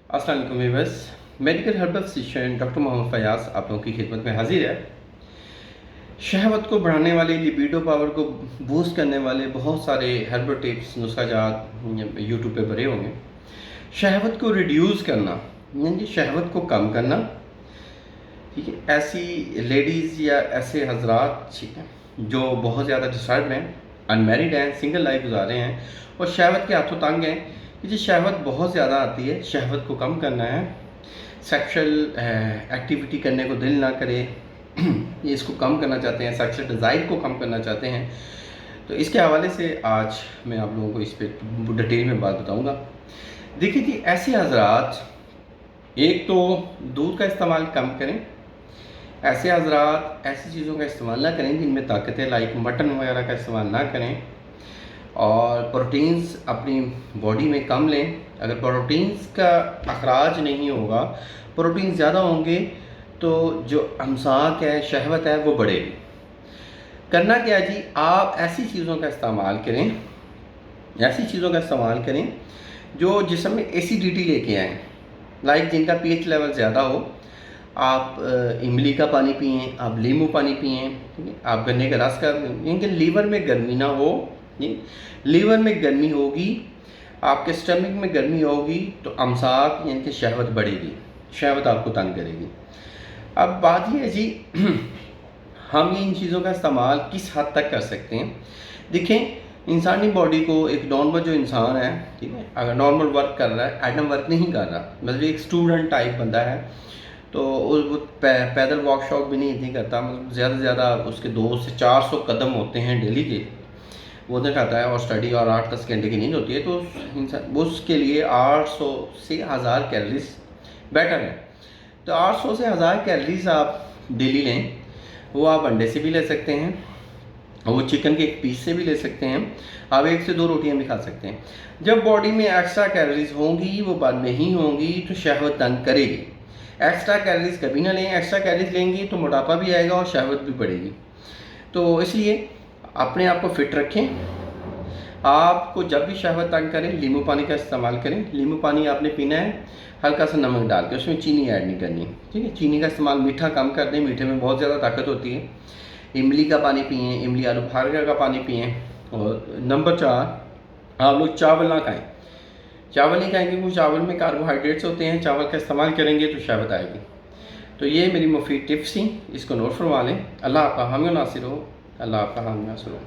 अस्सलाम वालेकुम viewers, medical herbal physician doctor Mohammad Fayaz आप लोगों की खिदमत में हाजिर है। शहवत को बढ़ाने वाले, लिबिडो पावर को बूस्ट करने वाले बहुत सारे हर्बल टिप्स नुस्खा जात यूट्यूब पे भरे होंगे। शहवत को रिड्यूस करना यानी शहवत को कम करना, ठीक है। ऐसी लेडीज़ या ऐसे हजरात जो बहुत ज़्यादा डिस्टर्ब हैं, अनमेरिड हैं, सिंगल लाइफ गुजार रहे हैं और शहवत के हाथों तंग हैं कि जी शहवत बहुत ज़्यादा आती है, शहवत को कम करना है, सेक्सुअल एक्टिविटी करने को दिल ना करे, ये इसको कम करना चाहते हैं, सेक्सुअल डिज़ायर को कम करना चाहते हैं। तो इसके हवाले से आज मैं आप लोगों को इस पर डिटेल में बात बताऊंगा। देखिए जी, ऐसे हजरात एक तो दूध का इस्तेमाल कम करें। ऐसे हजरात ऐसी चीज़ों का इस्तेमाल ना करें जिनमें ताकत है, लाइक मटन वगैरह का इस्तेमाल ना करें और प्रोटीन्स अपनी बॉडी में कम लें। अगर प्रोटीन्स का अखराज नहीं होगा, प्रोटीन ज़्यादा होंगे तो जो अमसाक है, शहवत है, वो बढ़ेगी। करना क्या जी, आप ऐसी चीज़ों का इस्तेमाल करें, ऐसी चीज़ों का इस्तेमाल करें जो जिस्म में एसिडिटी लेके आएँ, लाइक जिनका पीएच लेवल ज़्यादा हो। आप इमली का पानी पिएँ, आप नींबू पानी पिएँ, ठीक है। आप गन्ने का रस का, इनके लीवर में गर्मी ना हो, लीवर में गर्मी होगी, आपके स्टमक में गर्मी होगी तो अमसाक यानी कि शहवत बढ़ेगी, शहवत आपको तंग करेगी। अब बात यह है जी हम इन चीज़ों का इस्तेमाल किस हद तक कर सकते हैं। देखें, इंसानी बॉडी को एक नॉर्मल जो इंसान है, ठीक है, अगर नॉर्मल वर्क कर रहा है, एडम वर्क नहीं कर रहा, मतलब एक स्टूडेंट टाइप बंदा है, तो वो पैदल वॉक शॉक भी नहीं करता, मतलब ज़्यादा से ज़्यादा उसके 200 से 400 कदम होते हैं डेली के, वो नहीं खाता है और स्टडी और 8-10 घंटे की नींद होती है, तो इंसान उसके लिए 800 से 1000 कैलोरीज बेटर है। तो 800 से 1000 कैलोरीज आप डेली लें। वो आप अंडे से भी ले सकते हैं, वो चिकन के एक पीस से भी ले सकते हैं, आप 1 से 2 रोटियां भी खा सकते हैं। जब बॉडी में एक्स्ट्रा कैलोरीज होंगी, वो बात नहीं होंगी तो शहवत तंग करेगी। एक्स्ट्रा कैलोरीज कभी ना लें, एक्स्ट्रा कैलोरीज लेंगी तो मोटापा भी आएगा और शहवत भी बढ़ेगी। तो इसलिए अपने आप को फिट रखें। आपको जब भी शहवत तंग करें, नींबू पानी का इस्तेमाल करें। नींबू पानी आपने पीना है हल्का सा नमक डाल के, उसमें चीनी ऐड नहीं करनी, ठीक है। चीनी का इस्तेमाल, मीठा कम कर दें, मीठे में बहुत ज़्यादा ताकत होती है। इमली का पानी पिएँ, इमली आलू बुखारा का पानी पिएँ। और नंबर 4, आप लोग चावल ना खाएँ। चावल नहीं खाएंगे, वो चावल में कार्बोहाइड्रेट्स होते हैं, चावल का इस्तेमाल करेंगे तो शहवत आएगी। तो ये मेरी मुफीद टिप्स थी, इसको नोट फरमा लें। अल्लाह आपका हामी नासिर हो, अल्लाह आपका हामी नासिर हो।